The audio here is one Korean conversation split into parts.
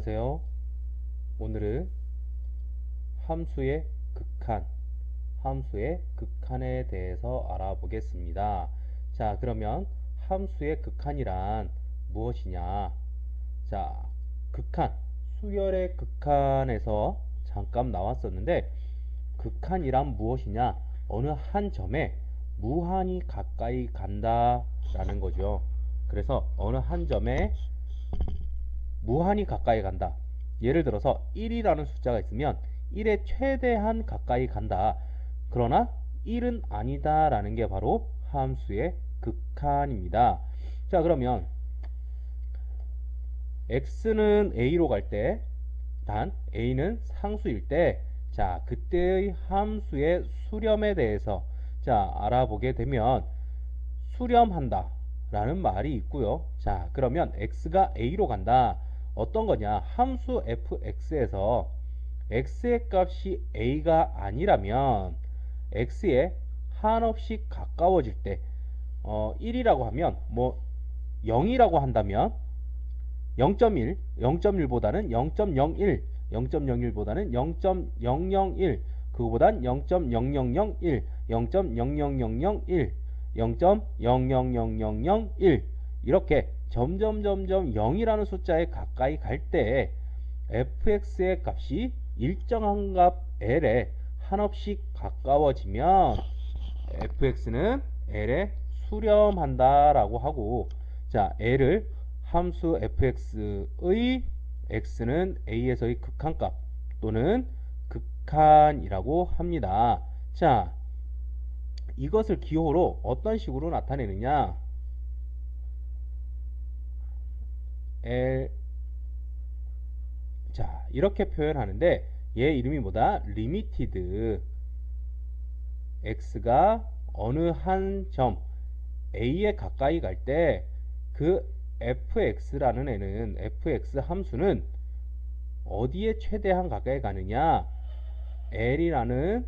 안녕하세요. 오늘은 함수의 극한에 대해서 알아보겠습니다. 자, 그러면 함수의 극한이란 무엇이냐? 자, 극한, 수열의 극한에서 잠깐 나왔었는데, 극한이란 무엇이냐? 어느 한 점에 무한히 가까이 간다라는 거죠. 그래서 어느 한 점에 무한히 가까이 간다. 예를 들어서 1이라는 숫자가 있으면 1에 최대한 가까이 간다. 그러나 1은 아니다 라는 게 바로 함수의 극한입니다. 자, 그러면 x는 a로 갈 때, 단 a는 상수일 때, 자, 그때의 함수의 수렴에 대해서 알아보게 되면 수렴한다 라는 말이 있고요. 자, 그러면 x가 a로 간다. 어떤 거냐? 함수 fx에서 x의 값이 a가 아니라면 x에 한없이 가까워질 때 1이라고 하면 0이라고 한다면 0.1, 0.1보다는 0.01, 0.01보다는 0.001, 그거보단 0.0001, 0.00001, 0.00001 이렇게 점점 0이라는 숫자에 가까이 갈 때 fx의 값이 일정한 값 l에 한없이 가까워지면 fx는 l에 수렴한다라고 하고, 자, l을 함수 fx의 x는 a에서의 극한값 또는 극한이라고 합니다. 자, 이것을 기호로 어떤 식으로 나타내느냐? L, 자, 이렇게 표현하는데 얘 이름이 뭐다? 리미티드. x가 어느 한 점 a에 가까이 갈 때 그 fx라는 애는, fx 함수는 어디에 최대한 가까이 가느냐? l이라는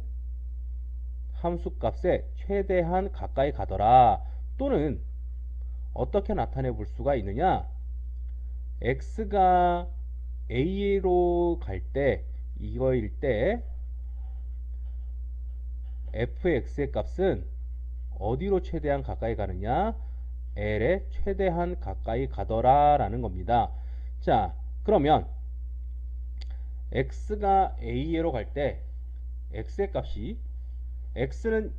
함수값에 최대한 가까이 가더라. 또는 어떻게 나타내 볼 수가 있느냐? x가 a로 갈 때, 이거일 때 fx의 값은 어디로 최대한 가까이 가느냐? l에 최대한 가까이 가더라 라는 겁니다. 자, 그러면 x가 a로 갈 때 x의 값이, x는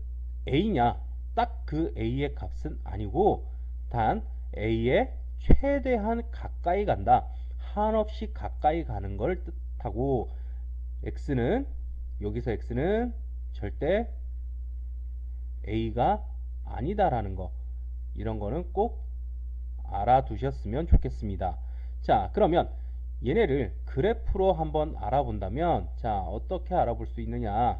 a냐? 딱 그 a의 값은 아니고 단 a에 최대한 가까이 간다. 한없이 가까이 가는 걸 뜻하고, x는, 여기서 x는 절대 a가 아니다라는 거, 이런 거는 꼭 알아두셨으면 좋겠습니다. 자, 그러면 얘네를 그래프로 한번 알아본다면, 자, 어떻게 알아볼 수 있느냐?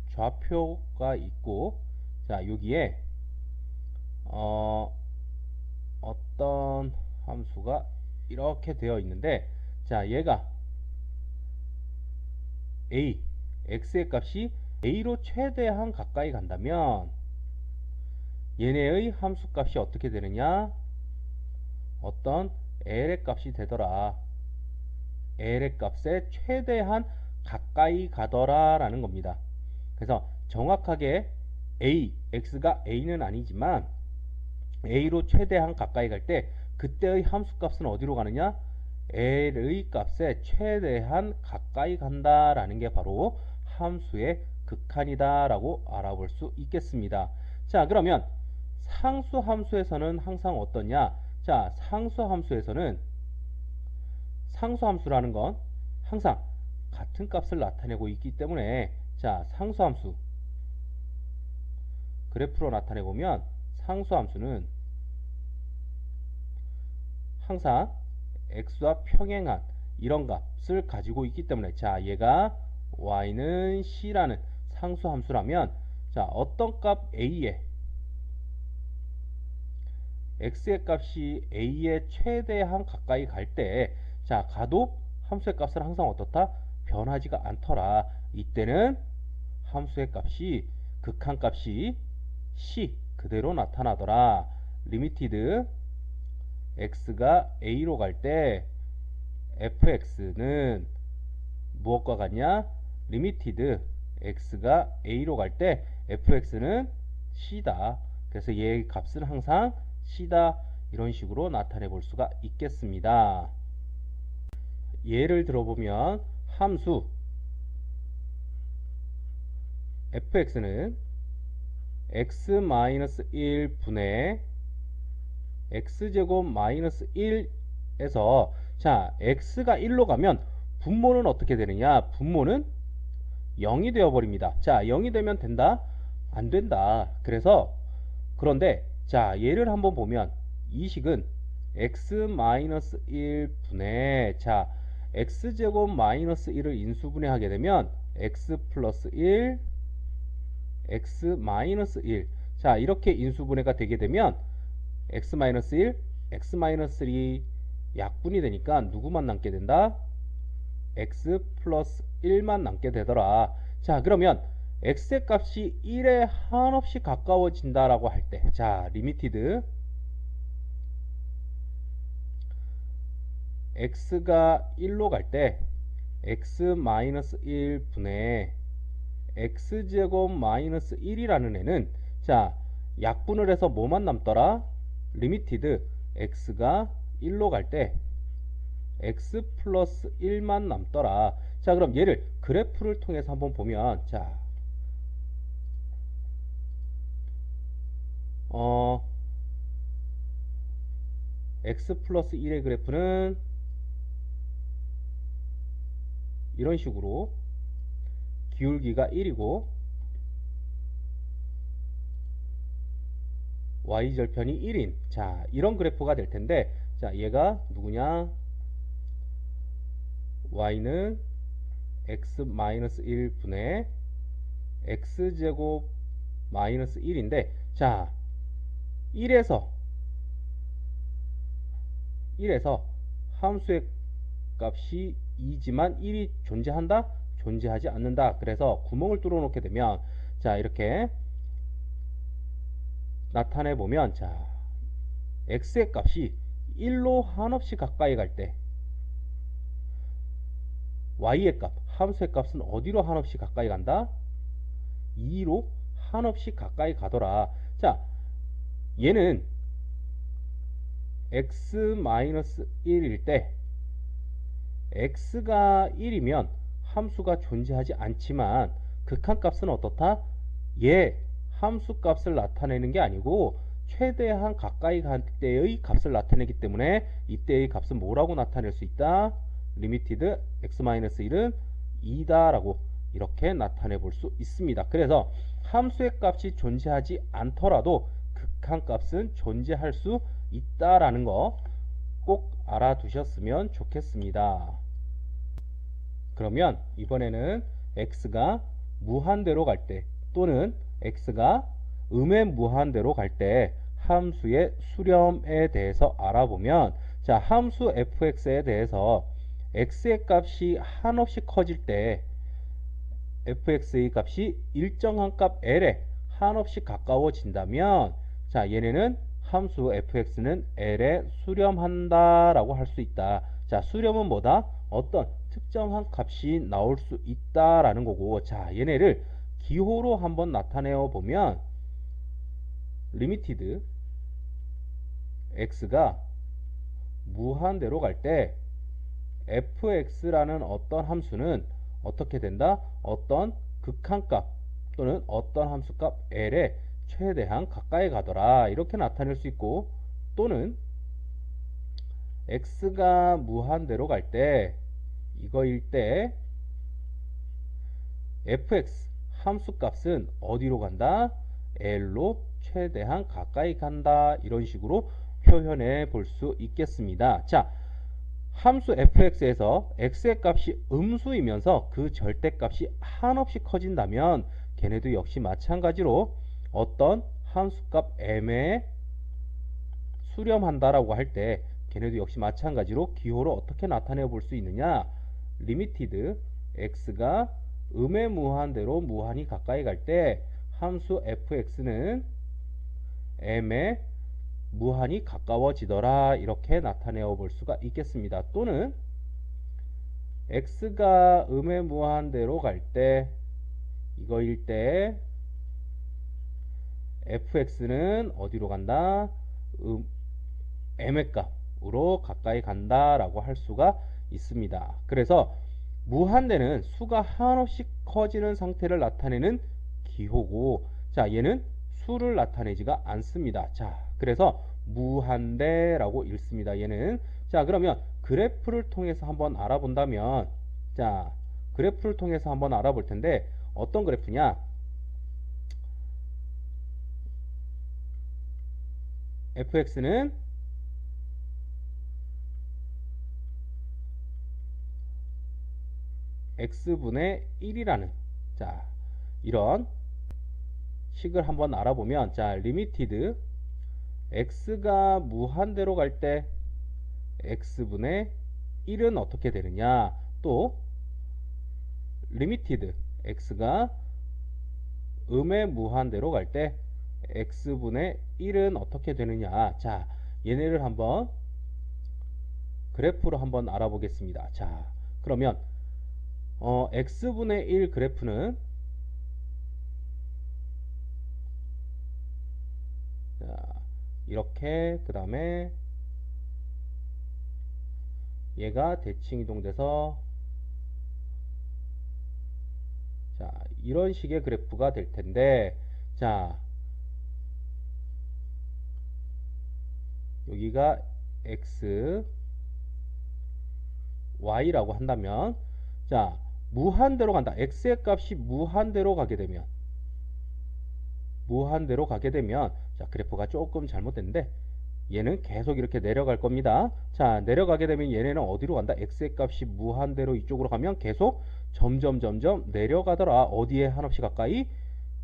좌표가 있고, 자, 여기에 어떤 함수가 이렇게 되어 있는데, 자, 얘가 a, x의 값이 a로 최대한 가까이 간다면 얘네의 함수 값이 어떻게 되느냐? 어떤 l의 값이 되더라. l의 값에 최대한 가까이 가더라 라는 겁니다. 그래서 정확하게 x가 a는 아니지만 a로 최대한 가까이 갈 때 그때의 함수 값은 어디로 가느냐? l의 값에 최대한 가까이 간다라는 게 바로 함수의 극한이다 라고 알아볼 수 있겠습니다. 자, 그러면 상수함수에서는 항상 어떠냐? 자, 상수함수에서는, 상수함수라는 건 항상 같은 값을 나타내고 있기 때문에, 자, 상수함수 그래프로 나타내 보면 상수함수는 항상 x와 평행한 이런 값을 가지고 있기 때문에, 자, 얘가 y는 c라는 상수함수라면, 자, 어떤 값 a에 x의 값이 a에 최대한 가까이 갈 때, 자, 가도 함수의 값은 항상 어떻다? 변하지가 않더라. 이때는 함수의 값이, 극한값이 c 그대로 나타나더라. 리미티드 x가 a로 갈 때 fx는 무엇과 같냐? 리미티드 x가 a로 갈 때 fx는 c다. 그래서 얘의 값은 항상 c다. 이런 식으로 나타내 볼 수가 있겠습니다. 예를 들어보면 함수 fx는 x-1분의 x제곱 마이너스 1에서 자 x가 1로 가면 분모는 어떻게 되느냐? 분모는 0이 되어 버립니다. 자 0이 되면 된다? 안 된다. 그런데 자 얘를 한번 보면 이 식은 x-1분의 자 x제곱 마이너스 1을 인수분해 하게 되면 x 플러스 1 x 마이너스 1 자 이렇게 인수분해가 되게 되면 x 마이너스 1 x 마이너스 3 약분이 되니까 누구만 남게 된다? x 플러스 1만 남게 되더라. 자 그러면 x의 값이 1에 한없이 가까워진다 라고 할 때 자 리미티드 x가 1로 갈 때 x 마이너스 1분의 x제곱 마이너스 1이라는 애는 자 약분을 해서 뭐만 남더라? 리미티드 x가 1로 갈 때 x 플러스 1만 남더라. 자 그럼 얘를 그래프를 통해서 한번 보면 자 x 플러스 1의 그래프는 이런 식으로 기울기가 1이고 y절편이 1인 자 이런 그래프가 될 텐데 자 얘가 누구냐? y는 x-1분의 x제곱 마이너스 1인데 자 1에서 함수의 값이 2지만 1이 존재한다? 존재하지 않는다. 그래서 구멍을 뚫어 놓게 되면 자 이렇게 나타내 보면 자 x의 값이 1로 한없이 가까이 갈 때 y의 값, 함수의 값은 어디로 한없이 가까이 간다? 2로 한없이 가까이 가더라. 자 얘는 x-1일 때 x가 1이면 함수가 존재하지 않지만 극한값은 어떻다? 얘 함수값을 나타내는 게 아니고 최대한 가까이 갈 때의 값을 나타내기 때문에 이때의 값은 뭐라고 나타낼 수 있다? 리미티드 x-1은 2다 라고 이렇게 나타내 볼 수 있습니다. 그래서 함수의 값이 존재하지 않더라도 극한값은 존재할 수 있다라는 거 꼭 알아두셨으면 좋겠습니다. 그러면 이번에는 x가 무한대로 갈 때 또는 x가 음의 무한대로 갈 때 함수의 수렴에 대해서 알아보면 자 함수 fx에 대해서 x의 값이 한없이 커질 때 fx의 값이 일정한 값 l에 한없이 가까워진다면 자 얘네는 함수 fx는 l에 수렴한다 라고 할 수 있다. 자 수렴은 뭐다? 어떤 특정한 값이 나올 수 있다 라는 거고 자 얘네를 기호로 한번 나타내어 보면 리미티드 x가 무한대로 갈 때 fx라는 어떤 함수는 어떻게 된다? 어떤 극한값 또는 어떤 함수값 l에 최대한 가까이 가더라 이렇게 나타낼 수 있고 또는 x가 무한대로 갈 때 이거일 때 fx 함수값은 어디로 간다? l로 최대한 가까이 간다 이런 식으로 표현해 볼 수 있겠습니다. 자 함수 fx에서 x의 값이 음수이면서 그 절대값이 한없이 커진다면 걔네도 역시 마찬가지로 어떤 함수값 m에 수렴한다라고 할 때 걔네도 역시 마찬가지로 기호로 어떻게 나타내 볼 수 있느냐? 리미티드 x가 음의 무한대로 무한히 가까이 갈 때 함수 fx는 m의 무한히 가까워지더라 이렇게 나타내어 볼 수가 있겠습니다. 또는 x가 음의 무한대로 갈 때 이거일 때 fx는 어디로 간다? m의 값으로 가까이 간다라고 할 수가 있습니다. 그래서 무한대는 수가 한없이 커지는 상태를 나타내는 기호고, 자 얘는 수를 나타내지가 않습니다. 자 그래서 무한대라고 읽습니다. 얘는. 자 그러면 그래프를 통해서 한번 알아본다면, 자 그래프를 통해서 한번 알아볼 텐데 어떤 그래프냐? fx는 x분의 1이라는 자 이런 식을 한번 알아보면, 자 리미티드 x가 무한대로 갈 때 x분의 1은 어떻게 되느냐, 또 리미티드 x가 음의 무한대로 갈 때 x분의 1은 어떻게 되느냐. 자 얘네를 한번 그래프로 한번 알아보겠습니다. 자 그러면 x분의 1 그래프는 자 이렇게, 그 다음에 얘가 대칭 이동돼서 자 이런 식의 그래프가 될 텐데, 자 여기가 x y라고 한다면, 자 무한대로 간다. x의 값이 무한대로 가게 되면 자 그래프가 조금 잘못됐는데 얘는 계속 이렇게 내려갈 겁니다. 자 내려가게 되면 얘네는 어디로 간다? x의 값이 무한대로 이쪽으로 가면 계속 점점 내려가더라. 어디에 한없이 가까이?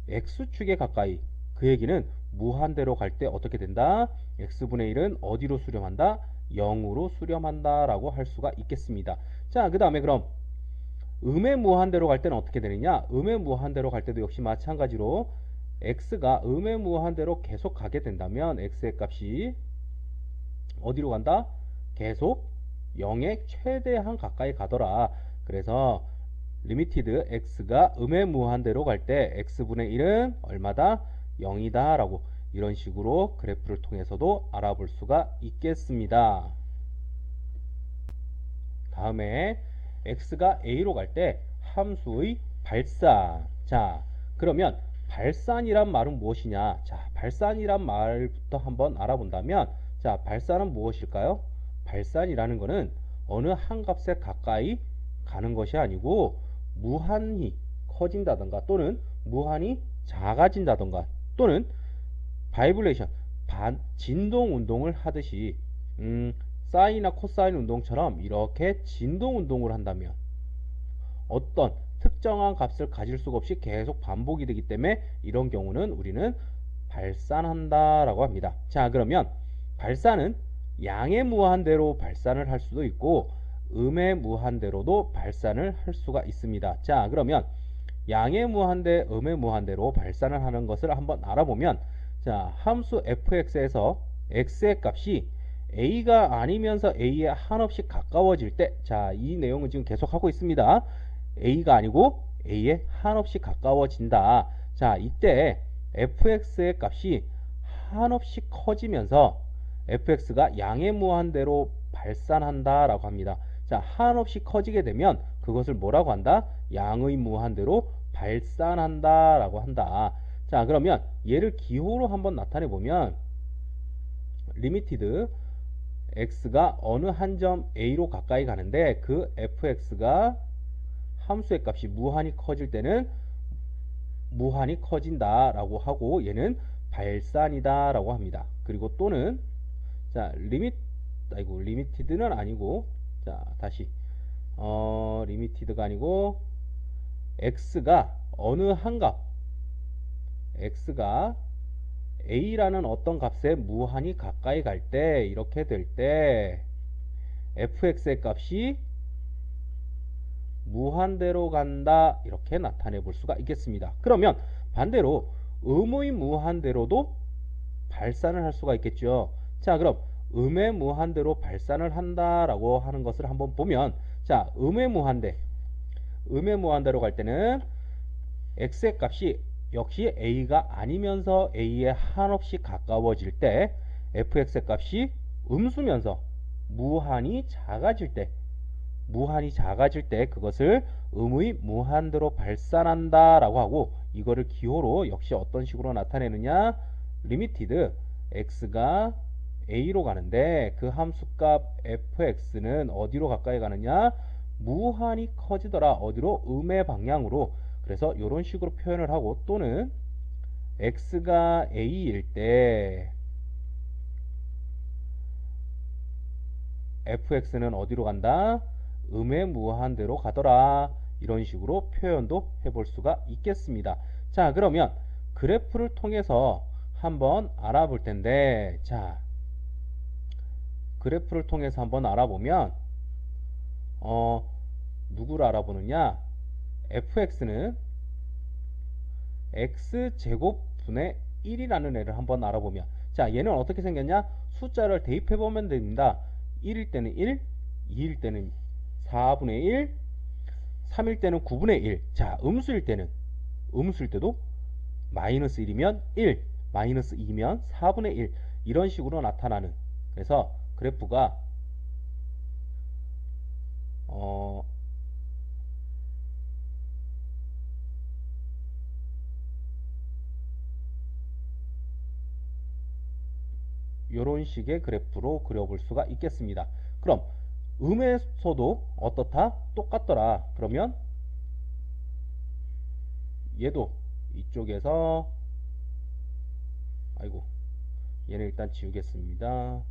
x축에 가까이. 그 얘기는 무한대로 갈 때 어떻게 된다? x분의 1은 어디로 수렴한다? 0으로 수렴한다 라고 할 수가 있겠습니다. 자 그 다음에 그럼 음의 무한대로 갈 때는 어떻게 되느냐? 음의 무한대로 갈 때도 역시 마찬가지로 x가 음의 무한대로 계속 가게 된다면 x의 값이 어디로 간다? 계속 0에 최대한 가까이 가더라. 그래서 리미티드 x가 음의 무한대로 갈 때 x분의 1은 얼마다? 0이다 라고 이런 식으로 그래프를 통해서도 알아볼 수가 있겠습니다. 다음에 x가 a로 갈 때 함수의 발산. 자 그러면 발산이란 말은 무엇이냐? 자 발산이란 말부터 한번 알아본다면, 자 발산은 무엇일까요? 발산이라는 것은 어느 한 값에 가까이 가는 것이 아니고 무한히 커진다던가 또는 무한히 작아진다던가 또는 바이브레이션 진동 운동을 하듯이 사인이나 코사인 운동처럼 이렇게 진동 운동을 한다면 어떤 특정한 값을 가질 수가 없이 계속 반복이 되기 때문에 이런 경우는 우리는 발산한다 라고 합니다. 자 그러면 발산은 양의 무한대로 발산을 할 수도 있고 음의 무한대로도 발산을 할 수가 있습니다. 자 그러면 양의 무한대, 음의 무한대로 발산을 하는 것을 한번 알아보면, 자 함수 fx에서 x의 값이 a가 아니면서 a에 한없이 가까워질 때, 자 이 내용은 지금 계속 하고 있습니다. a가 아니고 a에 한없이 가까워진다. 자 이때 fx의 값이 한없이 커지면서 fx가 양의 무한대로 발산한다 라고 합니다. 자 한없이 커지게 되면 그것을 뭐라고 한다? 양의 무한대로 발산한다 라고 한다. 자 그러면 얘를 기호로 한번 나타내 보면, 리미티드 x가 어느 한 점 a로 가까이 가는데 그 fx가 함수의 값이 무한히 커질 때는 무한히 커진다 라고 하고 얘는 발산이다 라고 합니다. 그리고 또는 자 리미티드는 아니고, 자 다시 리미티드가 아니고 x가 어느 한 값 x가 a라는 어떤 값에 무한히 가까이 갈 때, 이렇게 될 때 fx의 값이 무한대로 간다 이렇게 나타내 볼 수가 있겠습니다. 그러면 반대로 음의 무한대로도 발산을 할 수가 있겠죠. 자, 그럼 음의 무한대로 발산을 한다라고 하는 것을 한번 보면, 자, 음의 무한대로 갈 때는 x의 값이 역시 a가 아니면서 a에 한없이 가까워질 때 fx의 값이 음수면서 무한히 작아질 때 그것을 음의 무한대로 발산한다라고 하고, 이거를 기호로 역시 어떤 식으로 나타내느냐, 리미티드 x가 a로 가는데 그 함수값 fx는 어디로 가까이 가느냐, 무한히 커지더라. 어디로? 음의 방향으로. 그래서 이런 식으로 표현을 하고, 또는 x가 a일 때 fx는 어디로 간다? 음의 무한대로 가더라. 이런 식으로 표현도 해볼 수가 있겠습니다. 자, 그러면 그래프를 통해서 한번 알아볼 텐데, 자, 그래프를 통해서 한번 알아보면 누구를 알아보느냐, fx는 x제곱분의 1이라는 애를 한번 알아보면, 자, 얘는 어떻게 생겼냐, 숫자를 대입해 보면 됩니다. 1일 때는 1, 2일 때는 4분의 1, 3일 때는 9분의 1. 자, 음수일 때도 마이너스 1이면 1, 마이너스 2면 4분의 1, 이런 식으로 나타나는, 그래서 그래프가 이런 식의 그래프로 그려볼 수가 있겠습니다. 그럼 음에서도 어떻다? 똑같더라. 그러면 얘도 이쪽에서, 아이고, 얘는 일단 지우겠습니다.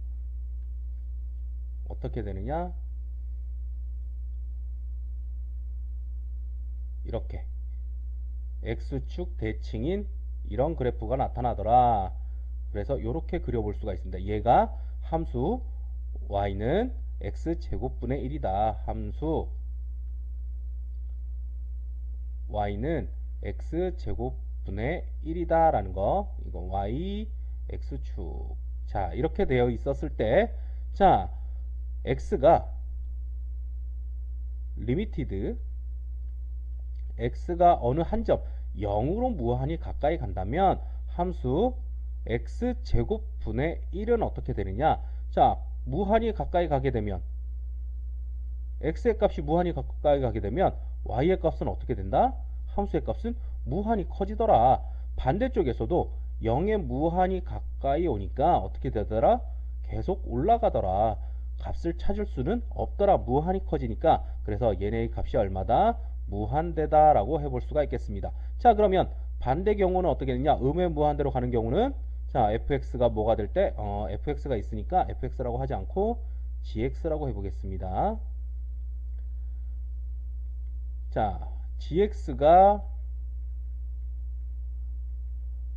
어떻게 되느냐, 이렇게 x축 대칭인 이런 그래프가 나타나더라. 그래서 이렇게 그려볼 수가 있습니다. 얘가 함수 y는 x제곱분의 1이다. 함수 y는 x제곱분의 1이다 라는 거, 이거 y x축. 자, 이렇게 되어 있었을 때, 자, x가 리미티드 x가 어느 한 점 0으로 무한히 가까이 간다면 함수 x제곱분의 1은 어떻게 되느냐, 자, 무한히 가까이 가게 되면, x의 값이 무한히 가까이 가게 되면 y의 값은 어떻게 된다? 함수의 값은 무한히 커지더라. 반대쪽에서도 0에 무한히 가까이 오니까 어떻게 되더라? 계속 올라가더라. 값을 찾을 수는 없더라. 무한히 커지니까. 그래서 얘네의 값이 얼마다? 무한대다 라고 해볼 수가 있겠습니다. 자, 그러면 반대 경우는 어떻게 되냐, 음의 무한대로 가는 경우는, 자, fx가 뭐가 될 때, fx가 있으니까 fx라고 하지 않고 gx라고 해보겠습니다. 자, gx가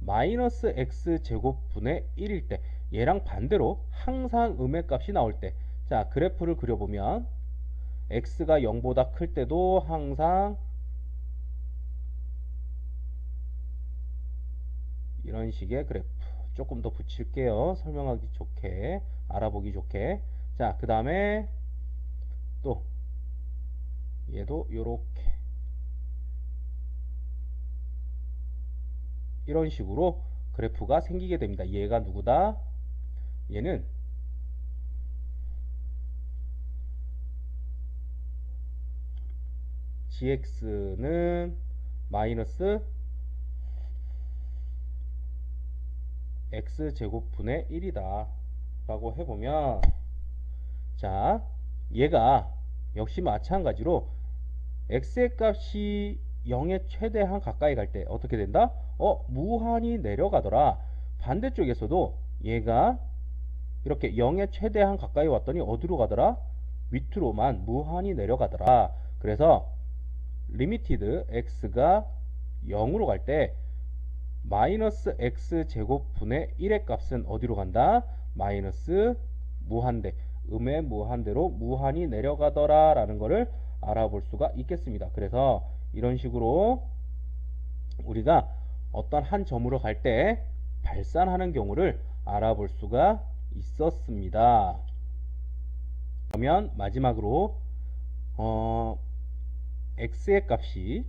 마이너스 x제곱분의 1일 때, 얘랑 반대로 항상 음의 값이 나올 때, 자, 그래프를 그려보면 x가 0보다 클 때도 항상 이런 식의 그래프, 조금 더 붙일게요. 설명하기 좋게, 알아보기 좋게. 자, 그 다음에 또 얘도 요렇게 이런 식으로 그래프가 생기게 됩니다. 얘가 누구다? 얘는 gx는 마이너스 x제곱분의 1이다 라고 해보면, 자, 얘가 역시 마찬가지로 x의 값이 0에 최대한 가까이 갈 때 어떻게 된다? 무한히 내려가더라. 반대쪽에서도 얘가 이렇게 0에 최대한 가까이 왔더니 어디로 가더라? 밑으로만 무한히 내려가더라. 그래서 리미티드 x가 0으로 갈 때 마이너스 x제곱분의 1의 값은 어디로 간다? 마이너스 무한대, 음의 무한대로 무한히 내려가더라 라는 것을 알아볼 수가 있겠습니다. 그래서 이런 식으로 우리가 어떤 한 점으로 갈 때 발산하는 경우를 알아볼 수가 있었습니다. 그러면 마지막으로 x의 값이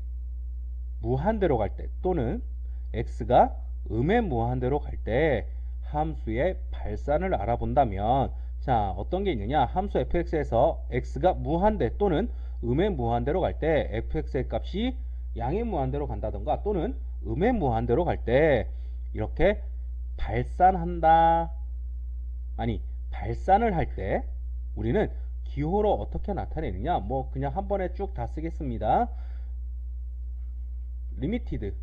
무한대로 갈 때 또는 x가 음의 무한대로 갈 때 함수의 발산을 알아본다면, 자, 어떤 게 있느냐? 함수 fx에서 x가 무한대 또는 음의 무한대로 갈 때 fx의 값이 양의 무한대로 간다던가 또는 음의 무한대로 갈 때 이렇게 발산한다, 아니 발산을 할 때 우리는 기호로 어떻게 나타내느냐? 뭐 그냥 한 번에 쭉 다 쓰겠습니다. 리미티드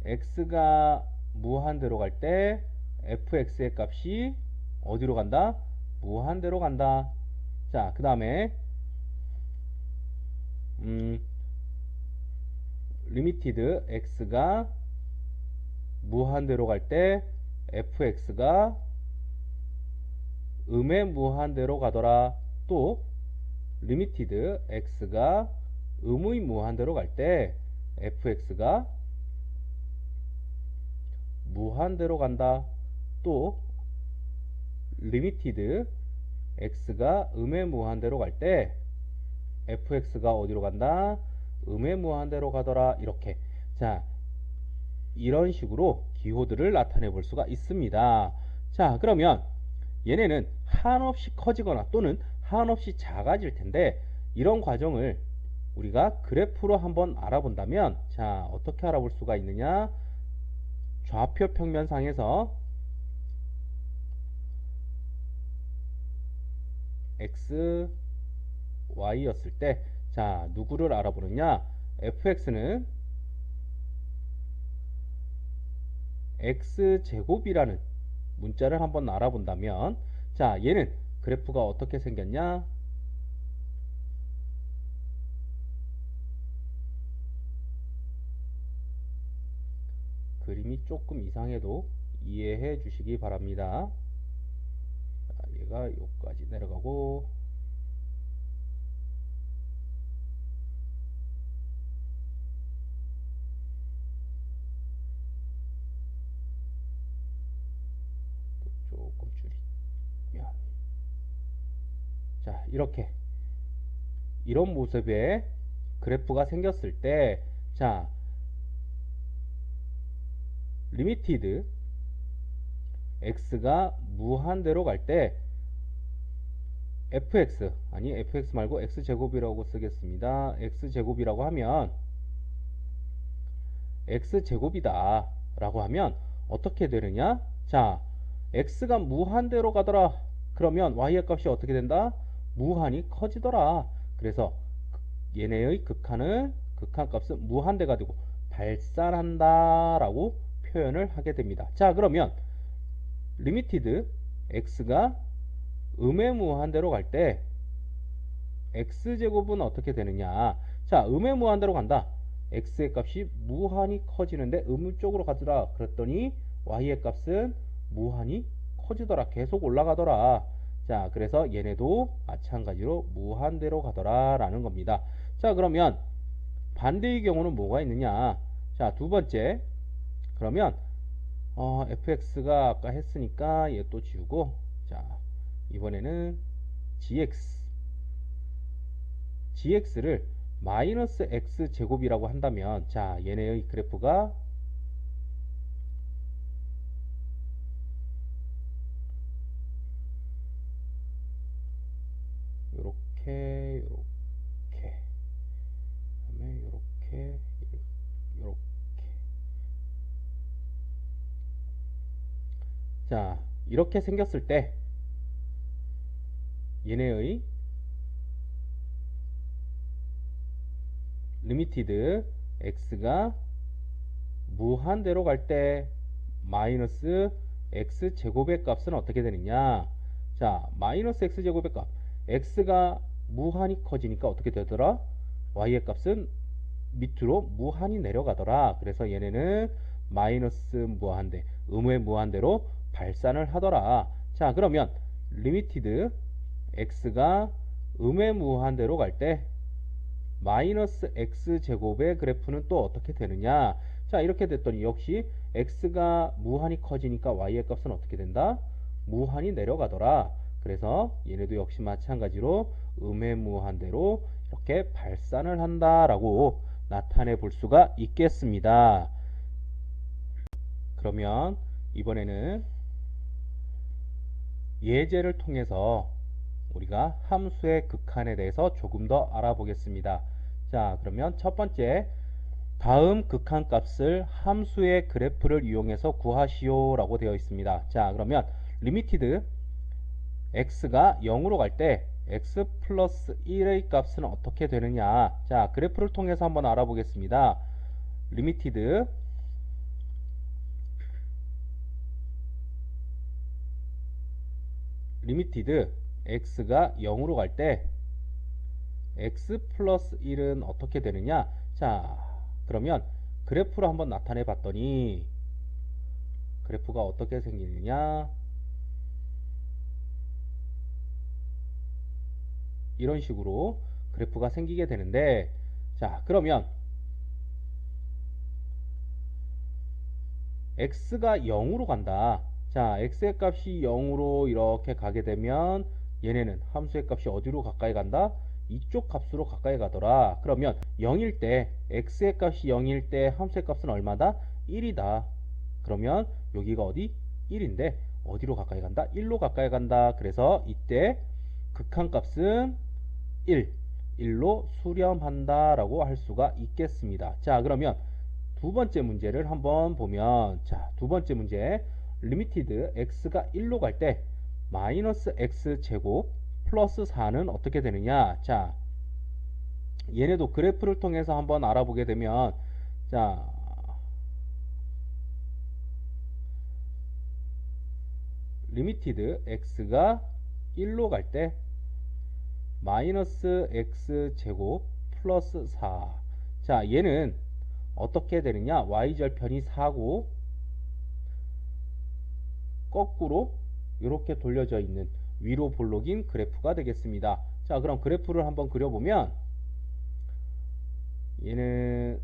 x가 무한대로 갈 때 fx의 값이 어디로 간다? 무한대로 간다. 자, 그 다음에 리미티드 x가 무한대로 갈 때 fx가 음의 무한대로 가더라. 또 리미티드 x가 음의 무한대로 갈 때 fx가 무한대로 간다. 또 리미티드 x가 음의 무한대로 갈 때 fx가 어디로 간다? 음의 무한대로 가더라. 이렇게, 자, 이런 식으로 기호들을 나타내 볼 수가 있습니다. 자, 그러면 얘네는 한없이 커지거나 또는 한없이 작아질 텐데 이런 과정을 우리가 그래프로 한번 알아본다면, 자, 어떻게 알아볼 수가 있느냐? 좌표 평면상에서 x, y였을 때, 자, 누구를 알아보느냐? fx는 x제곱이라는 문자를 한번 알아본다면, 자, 얘는 그래프가 어떻게 생겼냐? 그림이 조금 이상해도 이해해 주시기 바랍니다. 자, 얘가 여기까지 내려가고, 조금 줄이면, 자, 이렇게 이런 모습의 그래프가 생겼을 때, 자, 리미티드 x가 무한대로 갈 때 fx, 아니 fx 말고 x제곱이라고 쓰겠습니다. x제곱이라고 하면 x제곱이다 라고 하면 어떻게 되느냐? 자, x가 무한대로 가더라. 그러면 y의 값이 어떻게 된다? 무한히 커지더라. 그래서 얘네의 극한값은 무한대가 되고 발산한다 라고 표현을 하게 됩니다. 자, 그러면 리미티드 x가 음의 무한대로 갈 때 x제곱은 어떻게 되느냐? 자, 음의 무한대로 간다. x의 값이 무한히 커지는데 음 쪽으로 가더라. 그랬더니 y의 값은 무한히 커지더라. 계속 올라가더라. 자, 그래서 얘네도 마찬가지로 무한대로 가더라 라는 겁니다. 자, 그러면 반대의 경우는 뭐가 있느냐? 자, 두 번째, 그러면 fx가 아까 했으니까 얘 또 지우고, 자, 이번에는 gx를 마이너스 x제곱이라고 한다면, 자, 얘네의 그래프가 요렇게 그다음에 요렇게 자, 이렇게 생겼을 때 얘네의 리미티드 x가 무한대로 갈 때 마이너스 x제곱의 값은 어떻게 되느냐? 자, 마이너스 x제곱의 값, x가 무한히 커지니까 어떻게 되더라? y의 값은 밑으로 무한히 내려가더라. 그래서 얘네는 마이너스 무한대, 음의 무한대로 발산을 하더라. 자, 그러면 리미티드 x가 음의 무한대로 갈 때 마이너스 x제곱의 그래프는 또 어떻게 되느냐? 자, 이렇게 됐더니 역시 x가 무한히 커지니까 y의 값은 어떻게 된다? 무한히 내려가더라. 그래서 얘네도 역시 마찬가지로 음해무한대로 이렇게 발산을 한다라고 나타내 볼 수가 있겠습니다. 그러면 이번에는 예제를 통해서 우리가 함수의 극한에 대해서 조금 더 알아보겠습니다. 자, 그러면 첫 번째, 다음 극한값을 함수의 그래프를 이용해서 구하시오 라고 되어 있습니다. 자, 그러면 리미티드 x가 0으로 갈 때 x 플러스 1의 값은 어떻게 되느냐. 자, 그래프를 통해서 한번 알아보겠습니다. 리미티드 x가 0으로 갈 때 x 플러스 1은 어떻게 되느냐. 자, 그러면 그래프로 한번 나타내 봤더니 그래프가 어떻게 생기느냐. 이런 식으로 그래프가 생기게 되는데, 자, 그러면 x가 0으로 간다. 자, x의 값이 0으로 이렇게 가게 되면 얘네는 함수의 값이 어디로 가까이 간다? 이쪽 값으로 가까이 가더라. 그러면 0일 때 x의 값이 0일 때 함수의 값은 얼마다? 1이다. 그러면 여기가 어디? 1인데 어디로 가까이 간다? 1로 가까이 간다. 그래서 이때 극한값은 1로 수렴한다 라고 할 수가 있겠습니다. 자, 그러면 두 번째 문제를 한번 보면, 자, 두 번째 문제, 리미티드 x가 1로 갈 때 마이너스 x 제곱 플러스 4는 어떻게 되느냐. 자, 얘네도 그래프를 통해서 한번 알아보게 되면, 자, 리미티드 x가 1로 갈 때 마이너스 x 제곱 플러스 4. 자, 얘는 어떻게 되느냐. y절편이 4고 거꾸로 이렇게 돌려져 있는 위로 볼록인 그래프가 되겠습니다. 자, 그럼 그래프를 한번 그려보면 얘는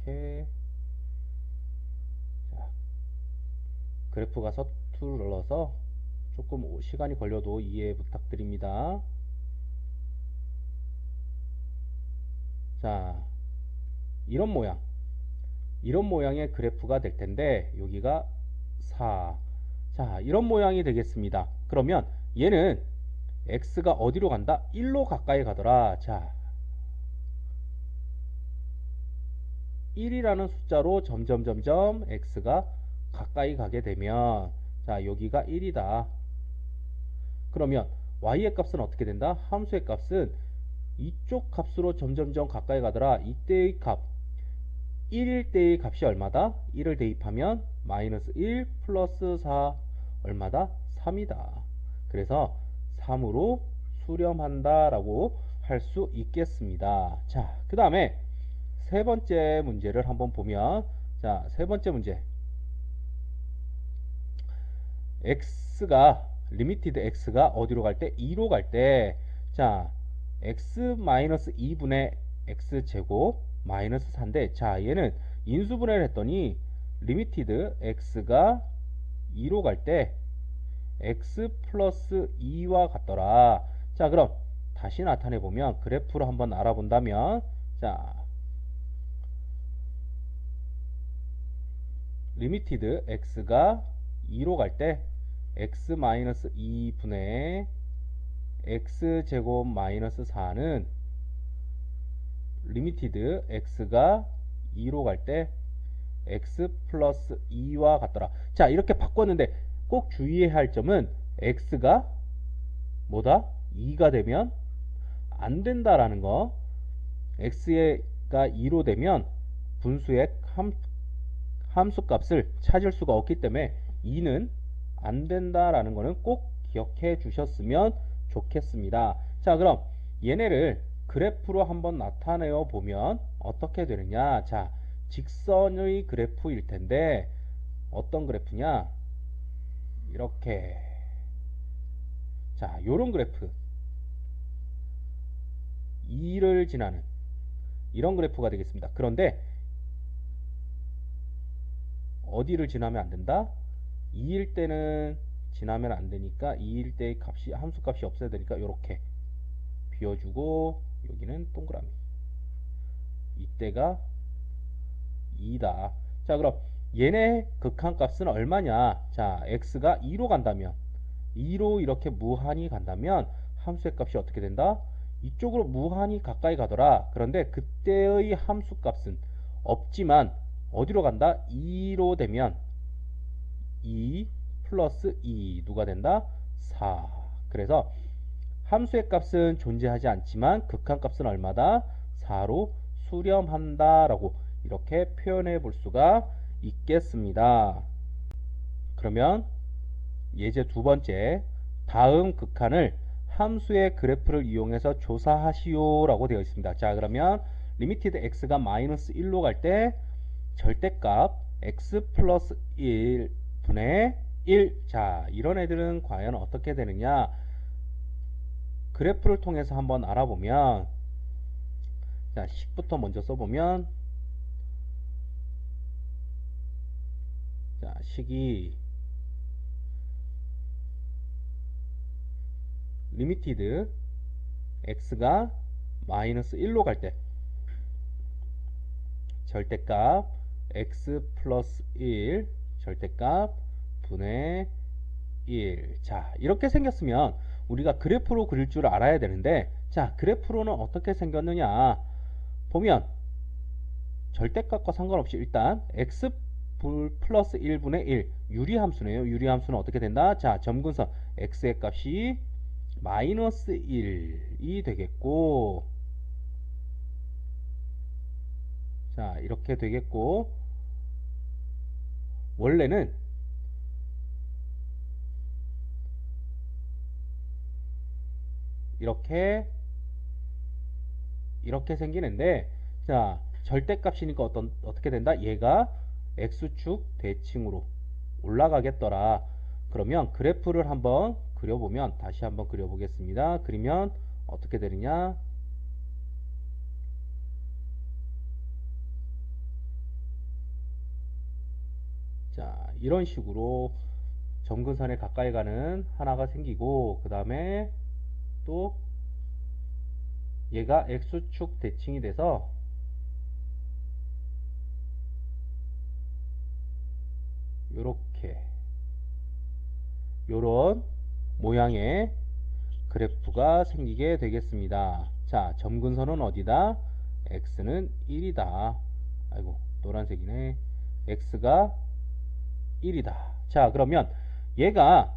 이렇게, 자, 그래프가 서툴러서 조금 시간이 걸려도 이해 부탁드립니다. 자, 이런 모양의 그래프가 될 텐데 여기가 4. 자, 이런 모양이 되겠습니다. 그러면 얘는 x가 어디로 간다? 1로 가까이 가더라. 자, 1이라는 숫자로 점점 x가 가까이 가게 되면, 자, 여기가 1이다. 그러면 y의 값은 어떻게 된다? 함수의 값은 이쪽 값으로 점점 가까이 가더라. 이때의 값, 1일 때의 값이 얼마다? 1을 대입하면 마이너스 1 플러스 4 얼마다? 3이다. 그래서 3으로 수렴한다 라고 할 수 있겠습니다. 자, 그 다음에 세 번째 문제를 한번 보면, 자, 세 번째 문제, x가 리미티드 x가 어디로 갈 때? 2로 갈 때, 자, x 마이너스 2분의 x 제곱 마이너스 4인데, 자, 얘는 인수분해를 했더니 리미티드 x가 2로 갈 때 x 플러스 2와 같더라. 자, 그럼 다시 나타내 보면 그래프로 한번 알아본다면, 자, 리미티드 x가 2로 갈 때 x 마이너스 2분의 x 제곱 마이너스 4는 리미티드 x가 2로 갈 때 x 플러스 2와 같더라. 자, 이렇게 바꿨는데 꼭 주의해야 할 점은 x가 뭐다? 2가 되면 안 된다라는 거. x가 2로 되면 분수의 함수값을 찾을 수가 없기 때문에 2는 안 된다라는 거는 꼭 기억해 주셨으면 좋겠습니다. 자, 그럼 얘네를 그래프로 한번 나타내어 보면 어떻게 되느냐. 자, 직선의 그래프일 텐데 어떤 그래프냐. 이렇게, 자, 요런 그래프. 2를 지나는 이런 그래프가 되겠습니다. 그런데 어디를 지나면 안 된다? 2일 때는 지나면 안 되니까 2일 때의 값이 함수 값이 없어야 되니까 이렇게 비워주고 여기는 동그라미. 이때가 2다. 자, 그럼 얘네 극한값은 얼마냐? 자, x가 2로 간다면 2로 이렇게 무한히 간다면 함수의 값이 어떻게 된다? 이쪽으로 무한히 가까이 가더라. 그런데 그때의 함수 값은 없지만 어디로 간다? 2로 되면 2 플러스 2 누가 된다? 4. 그래서 함수의 값은 존재하지 않지만 극한값은 얼마다? 4로 수렴한다 라고 이렇게 표현해 볼 수가 있겠습니다. 그러면 예제 두 번째, 다음 극한을 함수의 그래프를 이용해서 조사하시오 라고 되어 있습니다. 자, 그러면 리미티드 x가 마이너스 1로 갈 때 절대값 x 플러스 1 분의 1. 자, 이런 애들은 과연 어떻게 되느냐? 그래프를 통해서 한번 알아보면, 자, 식부터 먼저 써보면, 자, 식이 리미티드 x가 마이너스 1로 갈 때 절대값 x 플러스 1 절대값 분의 1. 자, 이렇게 생겼으면 우리가 그래프로 그릴 줄 알아야 되는데, 자, 그래프로는 어떻게 생겼느냐 보면 절대값과 상관없이 일단 x 플러스 1분의 1 유리함수네요. 유리함수는 어떻게 된다? 자, 점근선 x의 값이 마이너스 1이 되겠고, 자, 이렇게 되겠고, 원래는 이렇게 생기는데, 자, 절대값이니까 어떻게 된다? 얘가 x축 대칭으로 올라가겠더라. 그러면 그래프를 한번 그려보면, 다시 한번 그려보겠습니다. 그리면 어떻게 되느냐? 자, 이런 식으로 점근선에 가까이 가는 하나가 생기고, 그 다음에 또 얘가 x축 대칭이 돼서 요렇게 요런 모양의 그래프가 생기게 되겠습니다. 자, 점근선은 어디다? x는 1이다. 아이고, 노란색이네. x가 1이다. 자, 그러면 얘가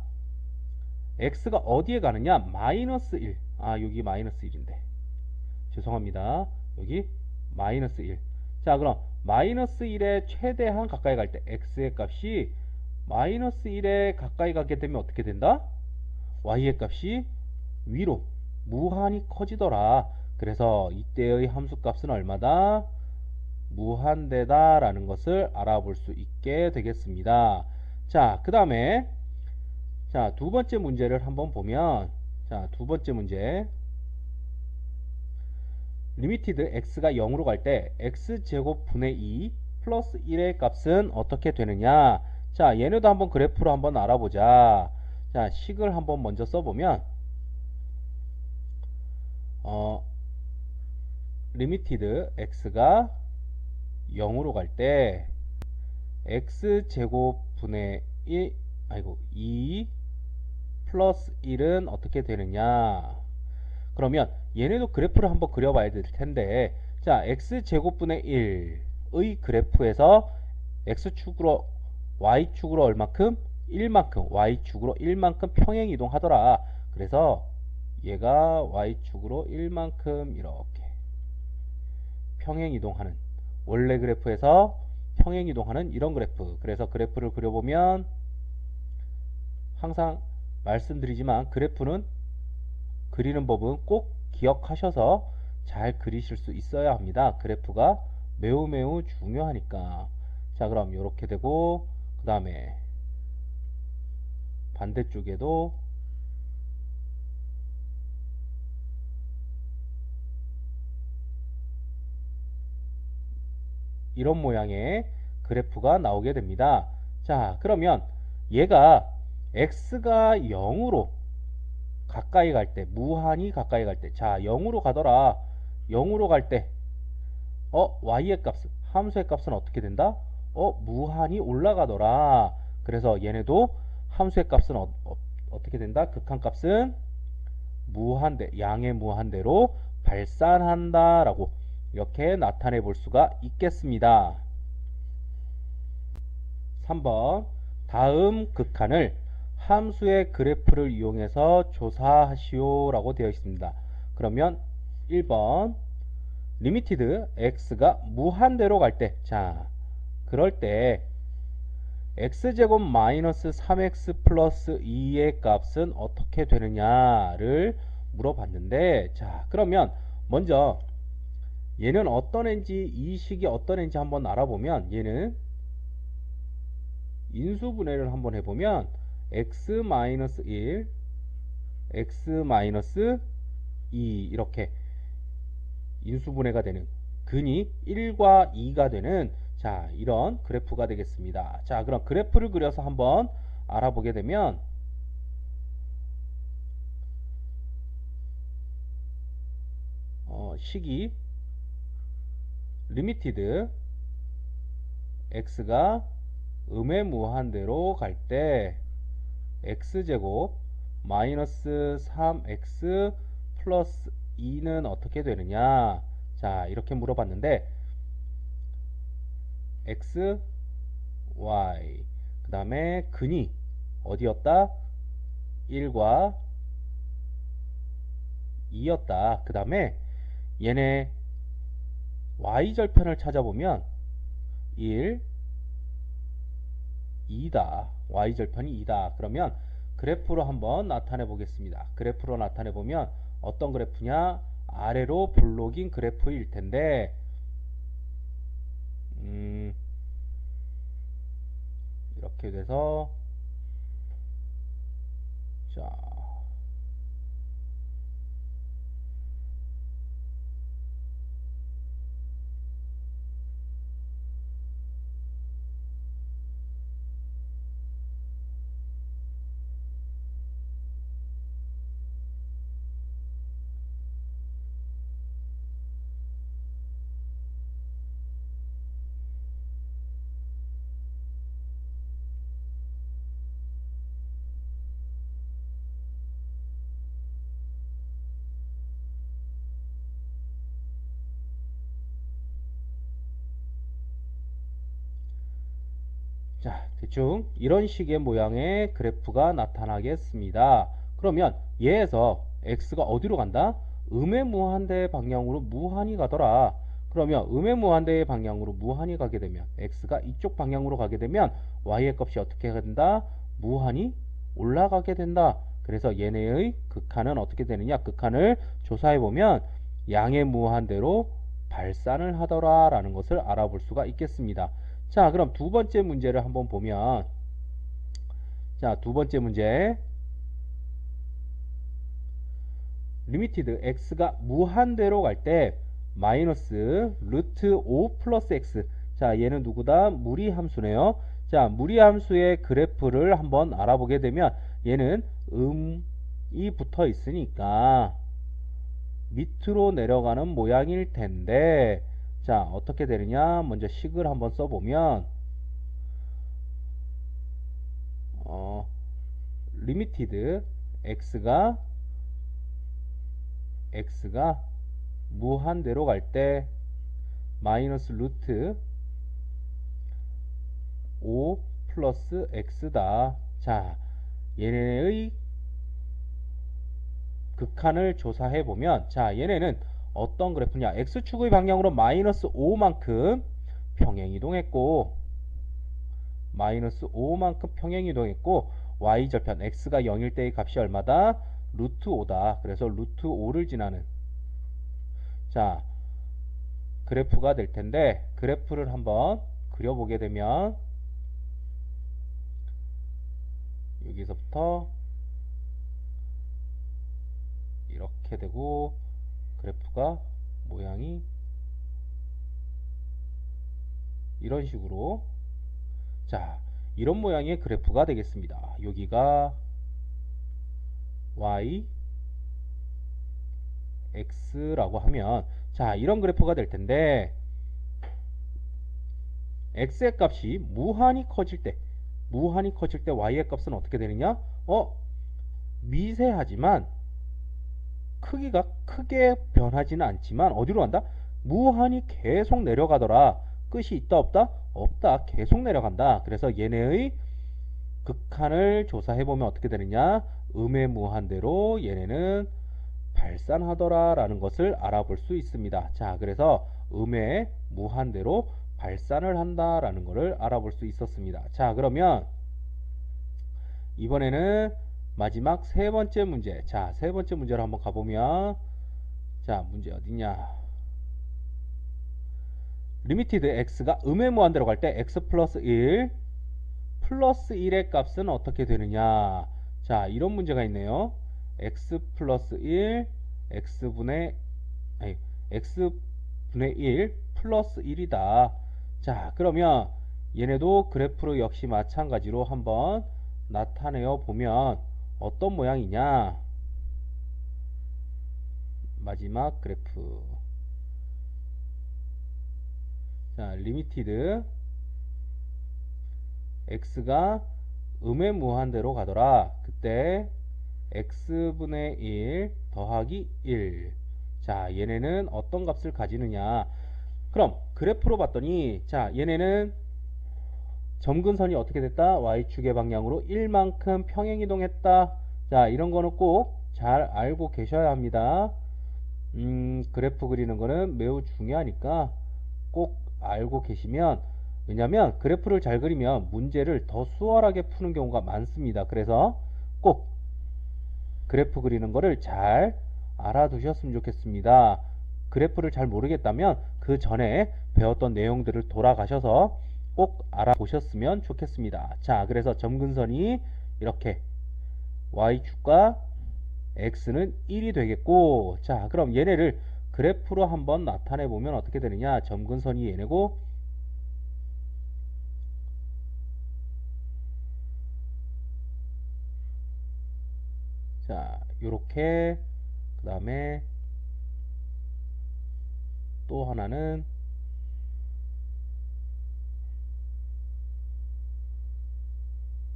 x가 어디에 가느냐? 마이너스 1. 아, 여기 마이너스 1인데. 죄송합니다. 여기 마이너스 1. 자, 그럼 마이너스 1에 최대한 가까이 갈 때 x의 값이 마이너스 1에 가까이 가게 되면 어떻게 된다? y의 값이 위로 무한히 커지더라. 그래서 이때의 함수값은 얼마다? 무한대다 라는 것을 알아볼 수 있게 되겠습니다. 자, 그 다음에 자, 두 번째 문제를 한번 보면, 자, 두 번째 문제 리미티드 x가 0으로 갈 때 x제곱 분의 2 플러스 1의 값은 어떻게 되느냐. 자, 얘네도 한번 그래프로 한번 알아보자. 자, 식을 한번 먼저 써보면 리미티드 x가 0으로 갈 때 x제곱 분의 1 아이고 2 플러스 1은 어떻게 되느냐. 그러면 얘네도 그래프를 한번 그려봐야 될 텐데, 자, x제곱분의 1의 그래프에서 x축으로 y축으로 얼마큼? 1만큼, y축으로 1만큼 평행 이동하더라. 그래서 얘가 y축으로 1만큼 이렇게 평행 이동하는, 원래 그래프에서 평행 이동하는 이런 그래프. 그래서 그래프를 그려보면 항상 말씀드리지만 그래프는 그리는 법은 꼭 기억하셔서 잘 그리실 수 있어야 합니다. 그래프가 매우 중요하니까. 자, 그럼 이렇게 되고, 그 다음에 반대쪽에도 이런 모양의 그래프가 나오게 됩니다. 자, 그러면 얘가 x가 0으로 가까이 갈 때, 무한히 가까이 갈 때, 자, 0으로 가더라. 0으로 갈 때, y의 값은, 함수의 값은 어떻게 된다? 무한히 올라가더라. 그래서 얘네도 함수의 값은 어떻게 된다? 극한값은 무한대, 양의 무한대로 발산한다 라고 이렇게 나타내 볼 수가 있겠습니다. 3번, 다음 극한을 함수의 그래프를 이용해서 조사하시오 라고 되어 있습니다. 그러면 1번, 리미티드 x가 무한대로 갈 때, 자, 그럴 때 x제곱 마이너스 3x 플러스 2의 값은 어떻게 되느냐를 물어봤는데, 자, 그러면 먼저 얘는 어떤 애인지, 이 식이 어떤 애인지 한번 알아보면, 얘는 인수분해를 한번 해보면 x-1, x-2 이렇게 인수분해가 되는, 근이 1과 2가 되는, 자, 이런 그래프가 되겠습니다. 자, 그럼 그래프를 그려서 한번 알아보게 되면, 식이 리미티드 x가 음의 무한대로 갈 때 x제곱 마이너스 3x 플러스 2는 어떻게 되느냐, 자, 이렇게 물어봤는데 x, y, 그 다음에 근이 어디였다? 1과 2였다. 그 다음에 얘네 y절편을 찾아보면 1, 2다. y절편이 2다. 그러면 그래프로 한번 나타내 보겠습니다. 그래프로 나타내 보면 어떤 그래프냐? 아래로 볼록인 그래프일 텐데, 이렇게 돼서, 자, 대충 이런 식의 모양의 그래프가 나타나겠습니다. 그러면 얘에서 x가 어디로 간다? 음의 무한대 방향으로 무한히 가더라. 그러면 음의 무한대의 방향으로 무한히 가게 되면, x가 이쪽 방향으로 가게 되면 y의 값이 어떻게 된다? 무한히 올라가게 된다. 그래서 얘네의 극한은 어떻게 되느냐? 극한을 조사해 보면 양의 무한대로 발산을 하더라 라는 것을 알아볼 수가 있겠습니다. 자, 그럼 두 번째 문제를 한번 보면, 자, 두 번째 문제, 리미티드 x가 무한대로 갈 때 마이너스 루트 5 플러스 x, 자, 얘는 누구다? 무리함수네요. 자, 무리함수의 그래프를 한번 알아보게 되면 얘는 음이 붙어 있으니까 밑으로 내려가는 모양일 텐데, 자, 어떻게 되느냐? 먼저 식을 한번 써보면, 리미티드 x가 무한대로 갈 때 마이너스 루트 5 플러스 x다. 자, 얘네의 극한을 조사해 보면, 자, 얘네는 어떤 그래프냐? x축의 방향으로 마이너스 5만큼 평행이동했고, 마이너스 5만큼 평행이동했고, y절편 x가 0일 때의 값이 얼마다? 루트 5다. 그래서 루트 5를 지나는, 자, 그래프가 될 텐데, 그래프를 한번 그려보게 되면 여기서부터 이렇게 되고, 그래프가 모양이 이런 식으로. 자, 이런 모양의 그래프가 되겠습니다. 여기가 y, x라고 하면, 자, 이런 그래프가 될 텐데, x의 값이 무한히 커질 때 y의 값은 어떻게 되느냐? 미세하지만 크기가 크게 변하지는 않지만 어디로 간다? 무한히 계속 내려가더라. 끝이 있다 없다? 없다. 계속 내려간다. 그래서 얘네의 극한을 조사해보면 어떻게 되느냐? 음의 무한대로 얘네는 발산하더라 라는 것을 알아볼 수 있습니다. 자, 그래서 음의 무한대로 발산을 한다 라는 것을 알아볼 수 있었습니다. 자, 그러면 이번에는 마지막 세 번째 문제. 자, 세 번째 문제로 한번 가보면, 자, 문제 어디냐? 리미티드 x가 음의 무한대로 갈 때 x 플러스 1 플러스 1의 값은 어떻게 되느냐? 자, 이런 문제가 있네요. x 플러스 1 x분의 1 플러스 1이다. 자, 그러면 얘네도 그래프로 역시 마찬가지로 한번 나타내어 보면 어떤 모양이냐? 마지막 그래프. 자, 리미티드 x가 음의 무한대로 가더라. 그때 x분의 1 더하기 1. 자, 얘네는 어떤 값을 가지느냐? 그럼 그래프로 봤더니, 자, 얘네는 점근선이 어떻게 됐다? y축의 방향으로 1만큼 평행이동했다. 자, 이런 거는 꼭 잘 알고 계셔야 합니다. 그래프 그리는 거는 매우 중요하니까 꼭 알고 계시면, 왜냐면 그래프를 잘 그리면 문제를 더 수월하게 푸는 경우가 많습니다. 그래서 꼭 그래프 그리는 거를 잘 알아두셨으면 좋겠습니다. 그래프를 잘 모르겠다면 그 전에 배웠던 내용들을 돌아가셔서 꼭 알아보셨으면 좋겠습니다. 자, 그래서 점근선이 이렇게 y축과 x는 1이 되겠고, 자, 그럼 얘네를 그래프로 한번 나타내 보면 어떻게 되느냐? 점근선이 얘네고, 자, 요렇게, 그 다음에 또 하나는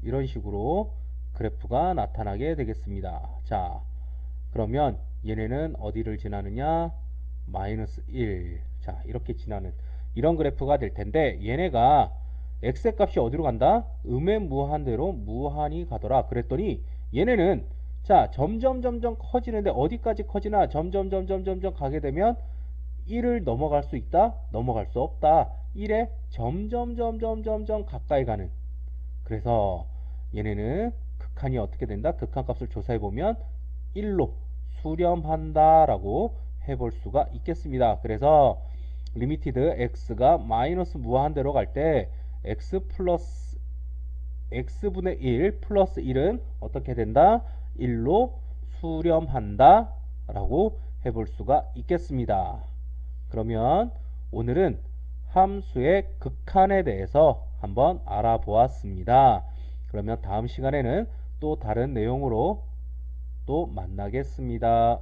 이런 식으로 그래프가 나타나게 되겠습니다. 자, 그러면 얘네는 어디를 지나느냐? 마이너스 1. 자, 이렇게 지나는 이런 그래프가 될 텐데, 얘네가 x의 값이 어디로 간다? 음의 무한대로 무한히 가더라. 그랬더니 얘네는, 자, 점점 커지는데 어디까지 커지나? 점점 가게 되면 1을 넘어갈 수 있다? 넘어갈 수 없다. 1에 점점 가까이 가는. 그래서 얘네는 극한이 어떻게 된다? 극한값을 조사해보면 1로 수렴한다 라고 해볼 수가 있겠습니다. 그래서 리미티드 x가 마이너스 무한대로 갈 때 x분의 1 플러스 1은 어떻게 된다? 1로 수렴한다 라고 해볼 수가 있겠습니다. 그러면 오늘은 함수의 극한에 대해서 한번 알아보았습니다. 그러면 다음 시간에는 또 다른 내용으로 또 만나겠습니다.